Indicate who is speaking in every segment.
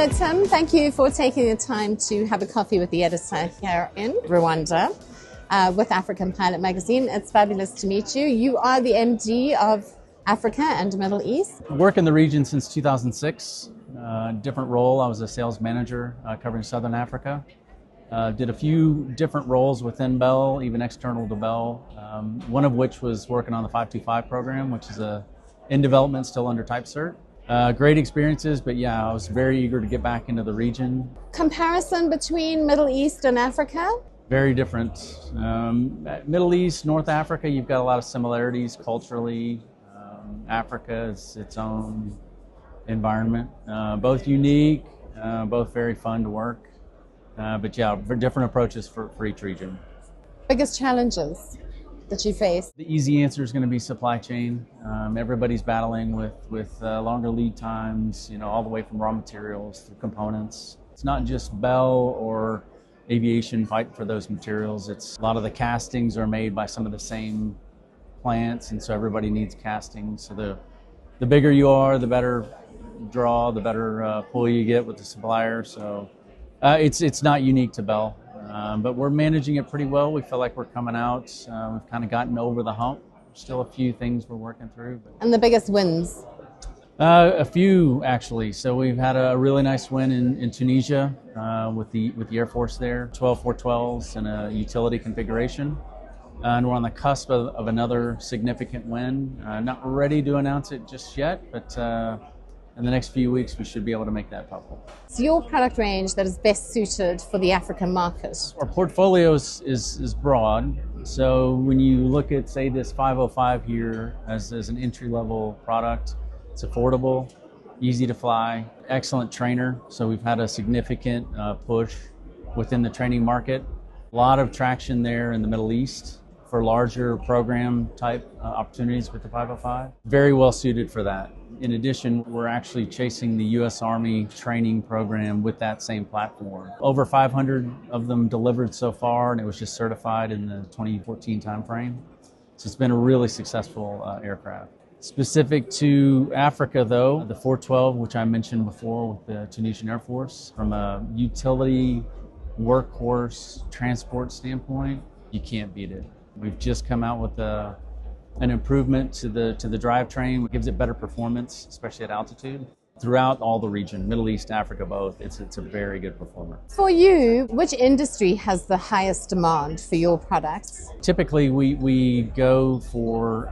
Speaker 1: So Tim, thank you for taking the time to have a coffee with the editor here in Rwanda with African Pilot Magazine. It's fabulous to meet you. You are the MD of Africa and Middle East.
Speaker 2: Work in the region since 2006. Different role. I was a sales manager covering Southern Africa. Did a few different roles within Bell, even external to Bell. One of which was working on the 525 program, which is in development, still under type cert. Great experiences, but yeah, I was very eager to get back into the region.
Speaker 1: Comparison between Middle East and Africa?
Speaker 2: Very different. Middle East, North Africa, you've got a lot of similarities culturally. Africa is its own environment. Both unique, both very fun to work. But yeah, different approaches for each region.
Speaker 1: Biggest challenges that you face?
Speaker 2: The easy answer is going to be supply chain. Everybody's battling with longer lead times, all the way from raw materials through components. It's not just Bell or Aviation fighting for those materials. It's a lot of the castings are made by some of the same plants, and so everybody needs castings. So the bigger you are, the better draw, the better pull you get with the supplier. So it's not unique to Bell. But we're managing it pretty well. We feel like we're coming out. We've kind of gotten over the hump. Still a few things we're working through.
Speaker 1: And the biggest wins?
Speaker 2: A few, actually. So we've had a really nice win in Tunisia with the Air Force there, 12 412s and a utility configuration. And we're on the cusp of another significant win. Not ready to announce it just yet, but in the next few weeks, we should be able to make that public.
Speaker 1: It's your product range that is best suited for the African market.
Speaker 2: Our portfolio is broad. So when you look at, say, this 505 here as an entry-level product, it's affordable, easy to fly, excellent trainer. So we've had a significant push within the training market. A lot of traction there in the Middle East for larger program type opportunities with the 505. Very well suited for that. In addition, we're actually chasing the U.S. Army training program with that same platform. Over 500 of them delivered so far, and it was just certified in the 2014 timeframe. So it's been a really successful aircraft. Specific to Africa, though, the 412, which I mentioned before with the Tunisian Air Force, from a utility, workhorse, transport standpoint, you can't beat it. We've just come out with an improvement to the drivetrain. It gives it better performance, especially at altitude. Throughout all the region, Middle East, Africa, both, it's a very good performer.
Speaker 1: For you, which industry has the highest demand for your products?
Speaker 2: Typically, we go for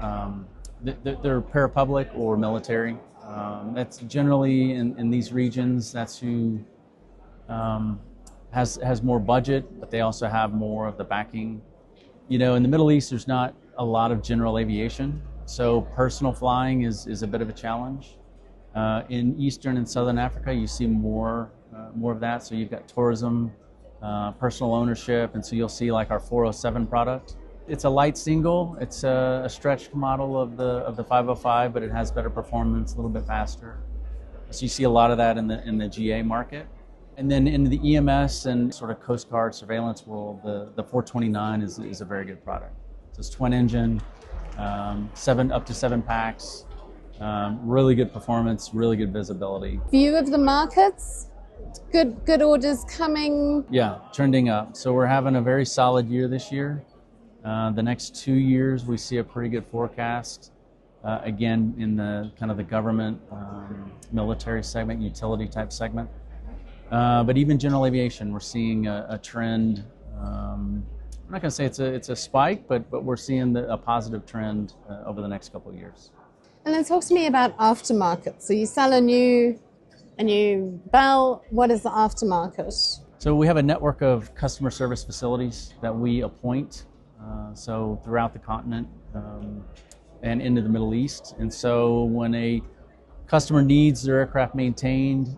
Speaker 2: they're parapublic or military. That's generally in these regions. That's who has more budget, but they also have more of the backing. In the Middle East, there's not a lot of general aviation, so personal flying is a bit of a challenge. In Eastern and Southern Africa, you see more of that. So you've got tourism, personal ownership, and so you'll see like our 407 product. It's a light single. It's a stretched model of the 505, but it has better performance, a little bit faster. So you see a lot of that in the GA market. And then in the EMS and sort of Coast Guard surveillance world, the 429 is a very good product. So it's twin engine, up to 7 packs, really good performance, really good visibility.
Speaker 1: View of the markets, good orders coming.
Speaker 2: Yeah, trending up. So we're having a very solid year this year. The next 2 years, we see a pretty good forecast. Again, in the kind of the government, military segment, utility type segment. But even general aviation, we're seeing a trend. I'm not going to say it's a spike, but we're seeing a positive trend over the next couple of years.
Speaker 1: And then talk to me about aftermarket. So you sell a new Bell. What is the aftermarket?
Speaker 2: So we have a network of customer service facilities that we appoint. So throughout the continent and into the Middle East. And so when a customer needs their aircraft maintained,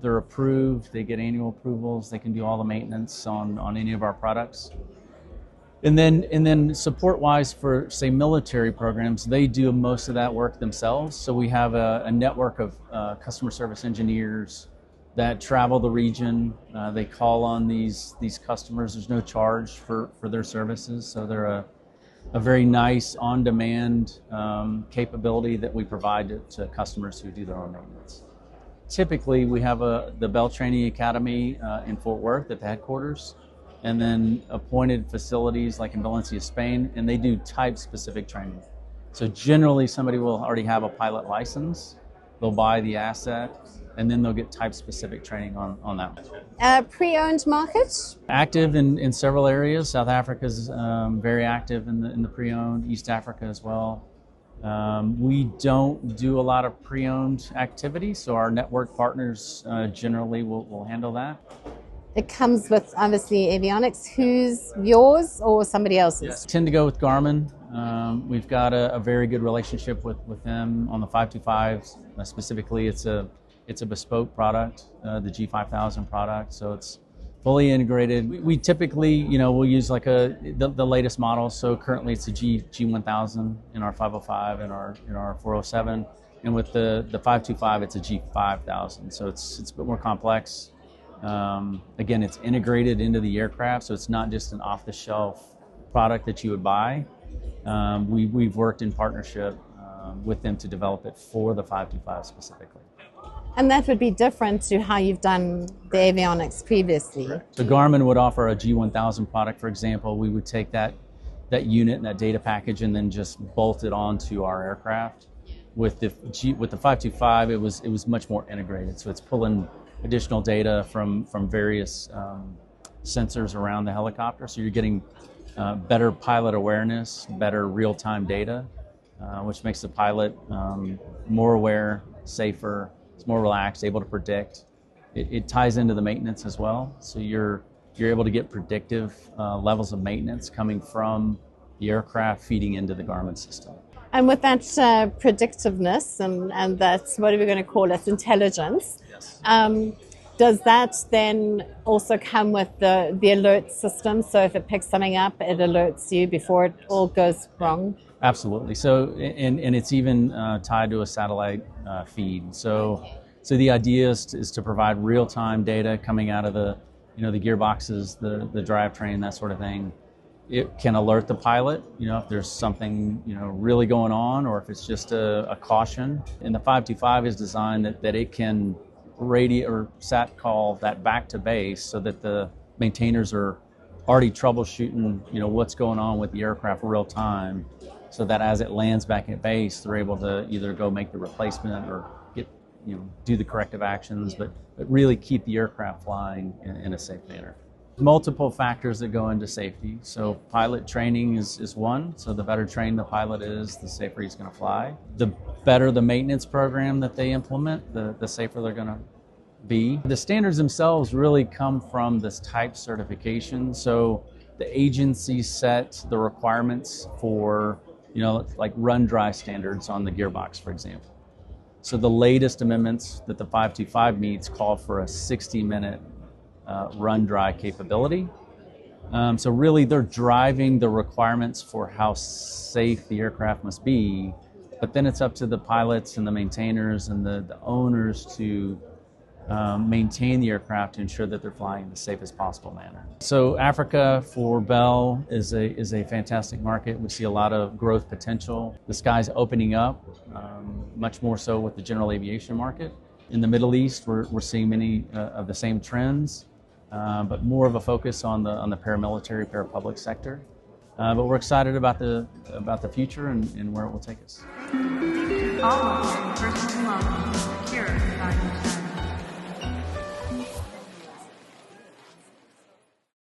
Speaker 2: they're approved, they get annual approvals, they can do all the maintenance on any of our products. And then support-wise for, say, military programs, they do most of that work themselves. So we have a network of customer service engineers that travel the region. They call on these customers. There's no charge for their services, so they're a very nice on-demand capability that we provide to customers who do their own maintenance. Typically, we have the Bell Training Academy in Fort Worth at the headquarters, and then appointed facilities like in Valencia, Spain, and they do type-specific training. So generally, somebody will already have a pilot license, they'll buy the asset, and then they'll get type-specific training on that one.
Speaker 1: Pre-owned market?
Speaker 2: Active in several areas. South Africa is very active in the pre-owned, East Africa as well. We don't do a lot of pre-owned activity, so our network partners generally will handle that.
Speaker 1: It comes with, obviously, avionics. Who's yours or somebody else's?
Speaker 2: Yes. Tend to go with Garmin. We've got a very good relationship with them on the 525s. Specifically, it's a bespoke product, the G5000 product, so it's fully integrated. We typically, we'll use like the latest model. So currently it's a G1000 in our 505 and our 407, and with the 525 it's a G5000. So it's a bit more complex. Again, it's integrated into the aircraft, so it's not just an off-the-shelf product that you would buy. We've worked in partnership with them to develop it for the 525 specifically.
Speaker 1: And that would be different to how you've done the avionics previously.
Speaker 2: So Garmin would offer a G1000 product, for example. We would take that unit and that data package and then just bolt it onto our aircraft. With the 525, it was much more integrated. So it's pulling additional data from various sensors around the helicopter. So you're getting better pilot awareness, better real-time data, which makes the pilot more aware, safer. It's more relaxed, able to predict. It ties into the maintenance as well. So you're able to get predictive levels of maintenance coming from the aircraft feeding into the Garmin system.
Speaker 1: And with that predictiveness and that's, what are we going to call it, intelligence,
Speaker 2: yes.
Speaker 1: Does that then also come with the alert system? So if it picks something up, it alerts you before it all goes wrong?
Speaker 2: Absolutely. So, and it's even tied to a satellite feed. So the idea is to provide real-time data coming out of the gearboxes, the drivetrain, that sort of thing. It can alert the pilot, if there's something, really going on, or if it's just a caution. And the 525 is designed that it can radio or sat call that back to base, so that the maintainers are already troubleshooting, what's going on with the aircraft real time, so that as it lands back at base, they're able to either go make the replacement or get, do the corrective actions, but really keep the aircraft flying in a safe manner. Multiple factors that go into safety. So pilot training is one. So the better trained the pilot is, the safer he's going to fly. The better the maintenance program that they implement, the safer they're going to be. The standards themselves really come from this type certification. So the agency set the requirements for, like run dry standards on the gearbox, for example. So the latest amendments that the 525 meets call for a 60-minute run dry capability. So really they're driving the requirements for how safe the aircraft must be, but then it's up to the pilots and the maintainers and the owners to maintain the aircraft to ensure that they're flying in the safest possible manner. So Africa for Bell is a fantastic market. We see a lot of growth potential. The sky's opening up, much more so with the general aviation market. In the Middle East, we're seeing many of the same trends, but more of a focus on the paramilitary, parapublic sector. But we're excited about the future and where it will take us.